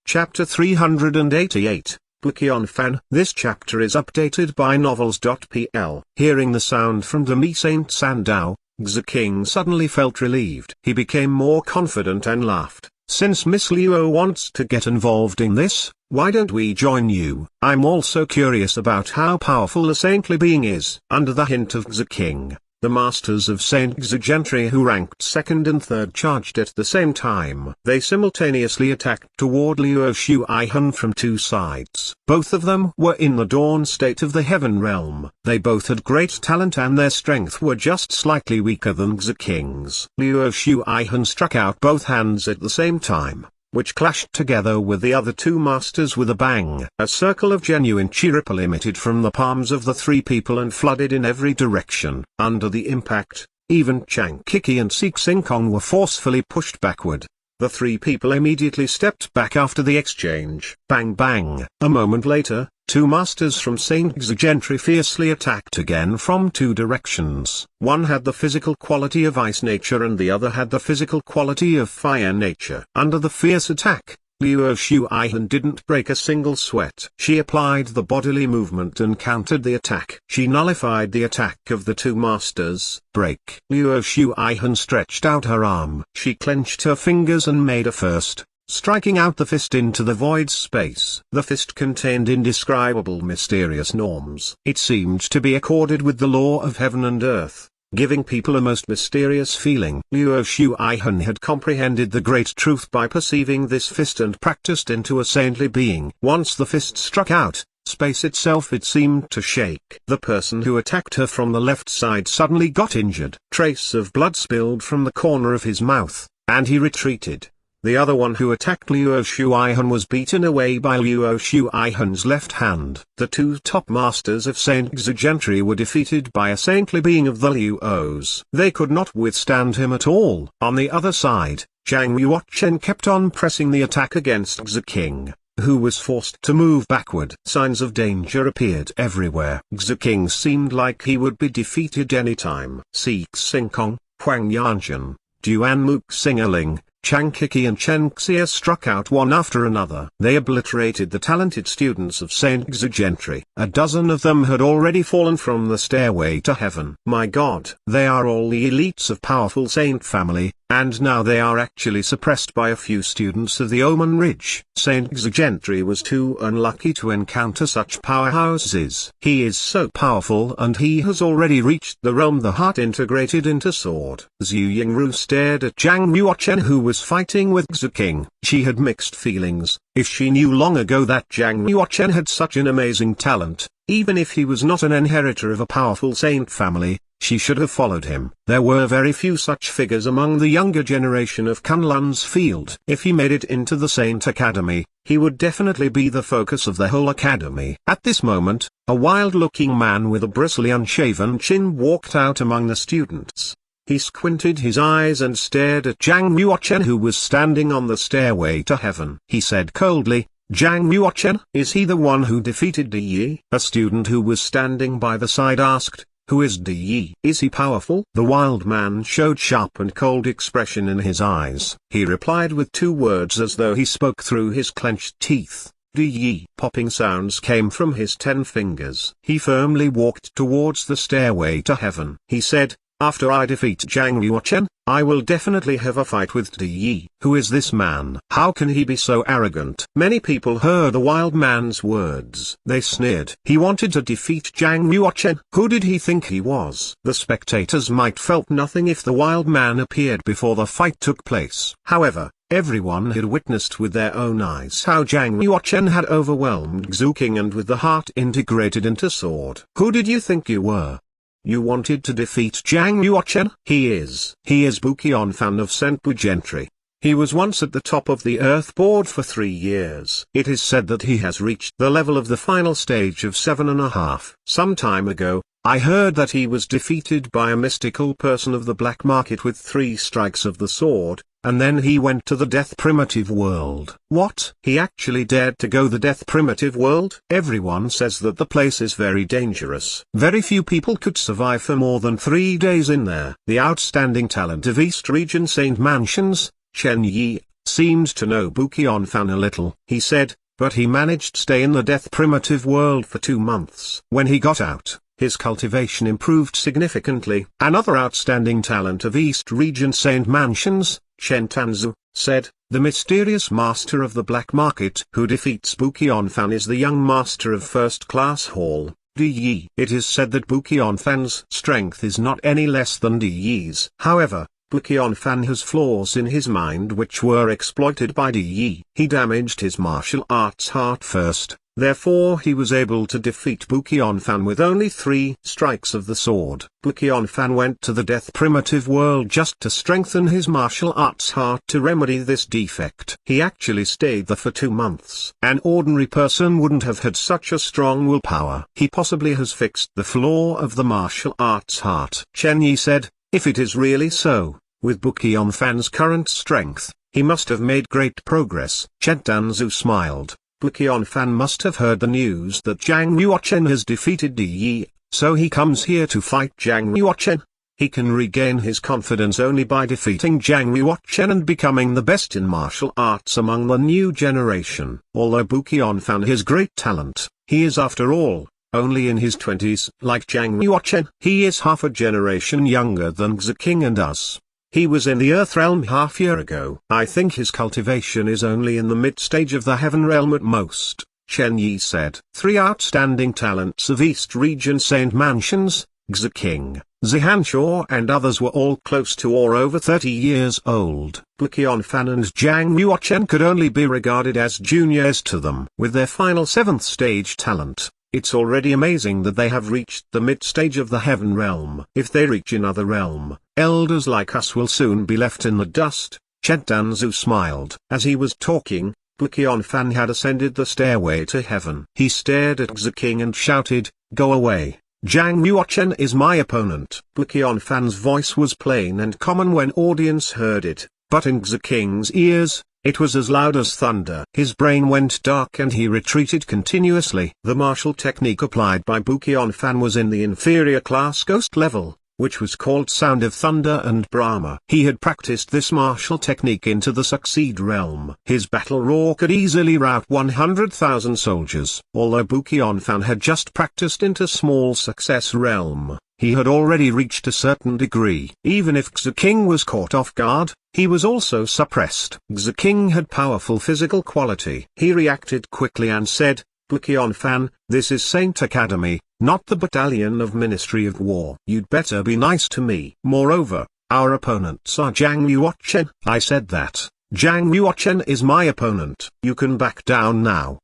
Chapter 388, Qianfan. This chapter is updated by novels.pl. Hearing the sound from the Mi Saint Sandao, the king suddenly felt relieved. He became more confident and laughed. Since Miss Luo wants to get involved in this, why don't we join you? I'm also curious about how powerful a saintly being is. Under the hint of the king, the masters of Saint Gentry who ranked second and third charged at the same time. They simultaneously attacked toward Luo Shuaihan from two sides. Both of them were in the dawn state of the heaven realm. They both had great talent and their strength were just slightly weaker than the king's. Luo Shuaihan struck out both hands at the same time, which clashed together with the other two masters with a bang. A circle of genuine chi ripple emitted from the palms of the three people and flooded in every direction. Under the impact, even Chang Kiki and Sik Sing Kong were forcefully pushed backward. The three people immediately stepped back after the exchange. Bang bang. A moment later, two masters from Saint Gentry fiercely attacked again from two directions. One had the physical quality of ice nature and the other had the physical quality of fire nature. Under the fierce attack, Luo Shuaihan didn't break a single sweat. She applied the bodily movement and countered the attack. She nullified the attack of the two masters. Break. Luo Shuaihan stretched out her arm. She clenched her fingers and made a first, striking out the fist into the void space. The fist contained indescribable mysterious norms. It seemed to be accorded with the law of heaven and earth, giving people a most mysterious feeling. Luo Shuaihan had comprehended the great truth by perceiving this fist and practiced into a saintly being. Once the fist struck out, space itself it seemed to shake. The person who attacked her from the left side suddenly got injured. Trace of blood spilled from the corner of his mouth, and he retreated. The other one who attacked Luo Shuaihan was beaten away by Luo Shuaihan's left hand. The two top masters of Saint Gentry were defeated by a saintly being of the Luos. They could not withstand him at all. On the other side, Zhang Yuochen kept on pressing the attack against the king, who was forced to move backward. Signs of danger appeared everywhere. The king seemed like he would be defeated anytime. Sik Sing Kong, Huang Yanzhan, Duan Mook Singerling, Chang Kiki and Chen Xia struck out one after another. They obliterated the talented students of Saint Gentry. A dozen of them had already fallen from the stairway to heaven. My God! They are all the elites of powerful saint family, and now they are actually suppressed by a few students of the Omen Ridge. Saint Gentry was too unlucky to encounter such powerhouses. He is so powerful and he has already reached the realm the heart integrated into sword. Zhu Yingru stared at Zhang Yuochen who was fighting with the king. She had mixed feelings. If she knew long ago that Zhang Yuochen had such an amazing talent, even if he was not an inheritor of a powerful saint family, she should have followed him. There were very few such figures among the younger generation of Kunlun's field. If he made it into the Saint Academy, he would definitely be the focus of the whole academy. At this moment, a wild-looking man with a bristly unshaven chin walked out among the students. He squinted his eyes and stared at Zhang Yuochen who was standing on the stairway to heaven. He said coldly, "Zhang Yuochen, is he the one who defeated Di Yi?" A student who was standing by the side asked, "Who is Di Yi? Is he powerful?" The wild man showed sharp and cold expression in his eyes. He replied with two words as though he spoke through his clenched teeth. Di Yi. Popping sounds came from his 10 fingers. He firmly walked towards the stairway to heaven. He said, "After I defeat Zhang Yuochen, I will definitely have a fight with Di Yi." Who is this man? How can he be so arrogant? Many people heard the wild man's words. They sneered. He wanted to defeat Zhang Yuochen. Who did he think he was? The spectators might felt nothing if the wild man appeared before the fight took place. However, everyone had witnessed with their own eyes how Zhang Yuochen had overwhelmed Zhu King and with the heart integrated into sword. Who did you think you were? You wanted to defeat Zhang Yuochen? He is Qianfan of Saint Gentry. He was once at the top of the earth board for 3 years. It is said that he has reached the level of the final stage of 7.5. Some time ago, I heard that he was defeated by a mystical person of the black market with 3 strikes of the sword, and then he went to the death primitive world. What? He actually dared to go the death primitive world? Everyone says that the place is very dangerous. Very few people could survive for more than 3 days in there. The outstanding talent of East Region Saint Mansions, Chen Yi, seemed to know Bu Qianfan a little. He said, but he managed to stay in the death primitive world for 2 months. When he got out, his cultivation improved significantly. Another outstanding talent of East Region Saint Mansions, Qianfan said, the mysterious master of the black market who defeats Bu Qianfan is the young master of first-class hall, Di. It is said that Bu Qianfan's strength is not any less than Di's. However, Bu Qianfan has flaws in his mind which were exploited by Di. He damaged his martial arts heart first, therefore he was able to defeat Bu Qianfan with only 3 strikes of the sword. Bu Qianfan went to the death primitive world just to strengthen his martial arts heart to remedy this defect. He actually stayed there for 2 months. An ordinary person wouldn't have had such a strong willpower. He possibly has fixed the flaw of the martial arts heart. Chen Yi said, if it is really so, with Bu Qianfan's current strength, he must have made great progress. Chen Danzu smiled. Bu Qianfan must have heard the news that Zhang Yuochen has defeated Di, so he comes here to fight Zhang Yuochen. He can regain his confidence only by defeating Zhang Yuochen and becoming the best in martial arts among the new generation. Although Bu Qianfan has great talent, he is after all only in his 20s. Like Zhang Yuochen, he is half a generation younger than Xi King and us. He was in the Earth Realm half year ago. I think his cultivation is only in the mid-stage of the Heaven Realm at most, Chen Yi said. 3 outstanding talents of East Region Saint Mansions, Xi King, Zihanshaw and others were all close to or over 30 years old. Bu Qianfan and Zhang Yuochen could only be regarded as juniors to them. With their final 7th stage talent, it's already amazing that they have reached the mid-stage of the Heaven Realm. If they reach another realm, elders like us will soon be left in the dust. Chen Danzu smiled. As he was talking, Bu Qianfan had ascended the stairway to heaven. He stared at Xi King and shouted, go away, Zhang Yuochen is my opponent. Bu Qianfan's voice was plain and common when audience heard it, but in Xi King's ears, it was as loud as thunder. His brain went dark and he retreated continuously. The martial technique applied by Bu Qianfan was in the inferior class ghost level, which was called Sound of Thunder and Brahma. He had practiced this martial technique into the Succeed realm. His battle roar could easily rout 100,000 soldiers. Although Bu Qianfan had just practiced into Small Success realm, he had already reached a certain degree. Even if Xi King was caught off guard, he was also suppressed. Xi King had powerful physical quality. He reacted quickly and said, Bu Qianfan, this is Saint Academy, not the battalion of Ministry of War. You'd better be nice to me. Moreover, our opponents are Zhang Yuochen. I said that. Zhang Yuochen is my opponent. You can back down now.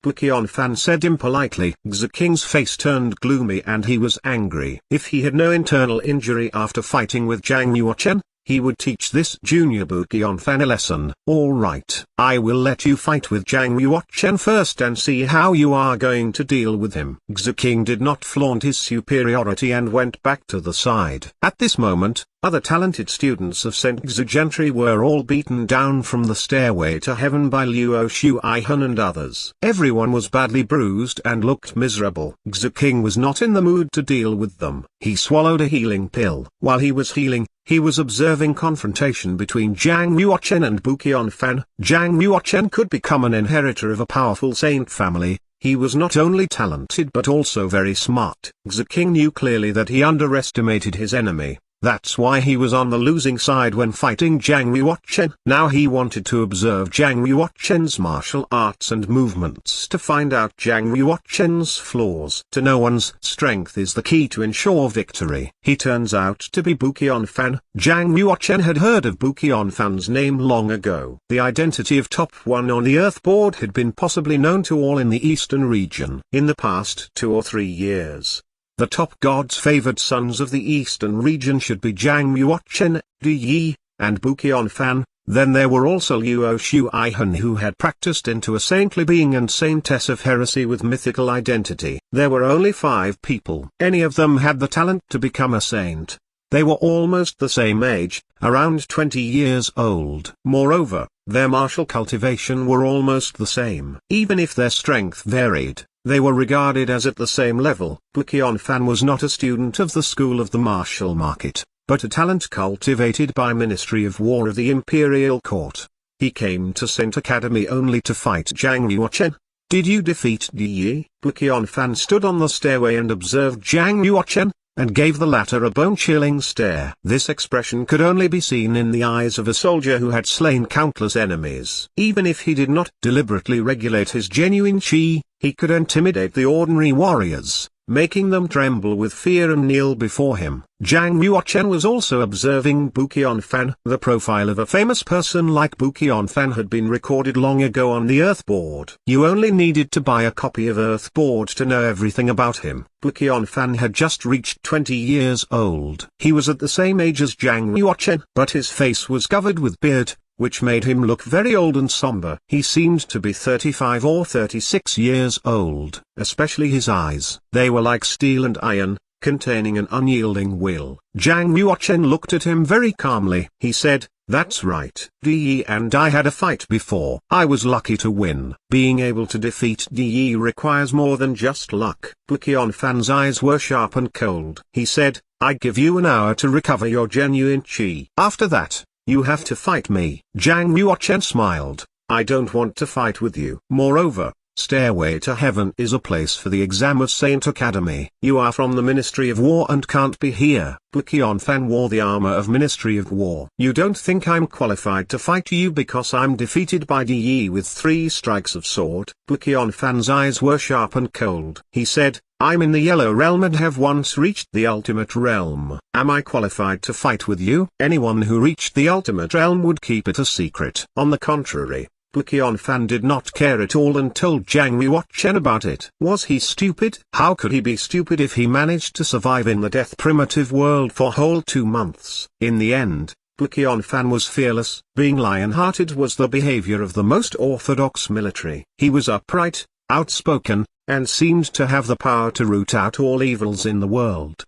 Bu Qianfan said impolitely. Xi King's face turned gloomy and he was angry. If he had no internal injury after fighting with Zhang Yuochen, he would teach this junior Bu Qianfan a lesson. All right, I will let you fight with Zhang Yuochen first and see how you are going to deal with him. Xi King did not flaunt his superiority and went back to the side. At this moment, other talented students of St. Xi Gentry were all beaten down from the stairway to heaven by Luo Shuaihan and others. Everyone was badly bruised and looked miserable. Xi King was not in the mood to deal with them. He swallowed a healing pill. While he was healing, he was observing confrontation between Zhang Yuochen and Bu Qianfan. Zhang Yuochen could become an inheritor of a powerful saint family. He was not only talented but also very smart. Xi King knew clearly that he underestimated his enemy. That's why he was on the losing side when fighting Zhang Yuochen. Now he wanted to observe Zhang Yuochen's martial arts and movements to find out Zhang Yuochen's flaws. To know one's strength is the key to ensure victory. He turns out to be Bu Qianfan. Zhang Yuochen had heard of Bu Qianfan's name long ago. The identity of top 1 on the Earth board had been possibly known to all in the Eastern region. In the past 2 or 3 years, the top god's favored sons of the Eastern region should be Zhang Yuochen, Di Yi, and Bu Qianfan. Then there were also Luo Shuaihan who had practiced into a saintly being and saintess of heresy with mythical identity. There were only 5 people. Any of them had the talent to become a saint. They were almost the same age, around 20 years old. Moreover, their martial cultivation were almost the same. Even if their strength varied, they were regarded as at the same level. Bu Qianfan was not a student of the school of the martial market, but a talent cultivated by Ministry of War of the Imperial Court. He came to Saint Academy only to fight Zhang Yuochen. Did you defeat Yi? Bu Qianfan stood on the stairway and observed Zhang Yuochen, and gave the latter a bone-chilling stare. This expression could only be seen in the eyes of a soldier who had slain countless enemies. Even if he did not deliberately regulate his genuine qi, he could intimidate the ordinary warriors, making them tremble with fear and kneel before him. Zhang Yuochen was also observing Bu Qianfan. The profile of a famous person like Bu Qianfan had been recorded long ago on the Earthboard. You only needed to buy a copy of Earthboard to know everything about him. Bu Qianfan had just reached 20 years old. He was at the same age as Zhang Yuochen, but his face was covered with beard, which made him look very old and somber. He seemed to be 35 or 36 years old, especially his eyes. They were like steel and iron, containing an unyielding will. Zhang Yuochen looked at him very calmly. He said, "That's right. Yi and I had a fight before. I was lucky to win." Being able to defeat Yi requires more than just luck. Bu Qianfan's eyes were sharp and cold. He said, "I give you an hour to recover your genuine qi. After that, you have to fight me." Zhang Yuochen smiled. "I don't want to fight with you. Moreover, Stairway to Heaven is a place for the exam of Saint Academy. You are from the Ministry of War and can't be here." Bu Qianfan wore the armor of Ministry of War. "You don't think I'm qualified to fight you because I'm defeated by Yi with 3 strikes of sword?" Bu Qianfan's eyes were sharp and cold. He said, "I'm in the Yellow Realm and have once reached the Ultimate Realm. Am I qualified to fight with you?" Anyone who reached the Ultimate Realm would keep it a secret. On the contrary, Bu Qianfan did not care at all and told Zhang Yuochen about it. Was he stupid? How could he be stupid if he managed to survive in the death primitive world for whole 2 months? In the end, Bu Qianfan was fearless. Being lion-hearted was the behavior of the most orthodox military. He was upright, outspoken, and seemed to have the power to root out all evils in the world.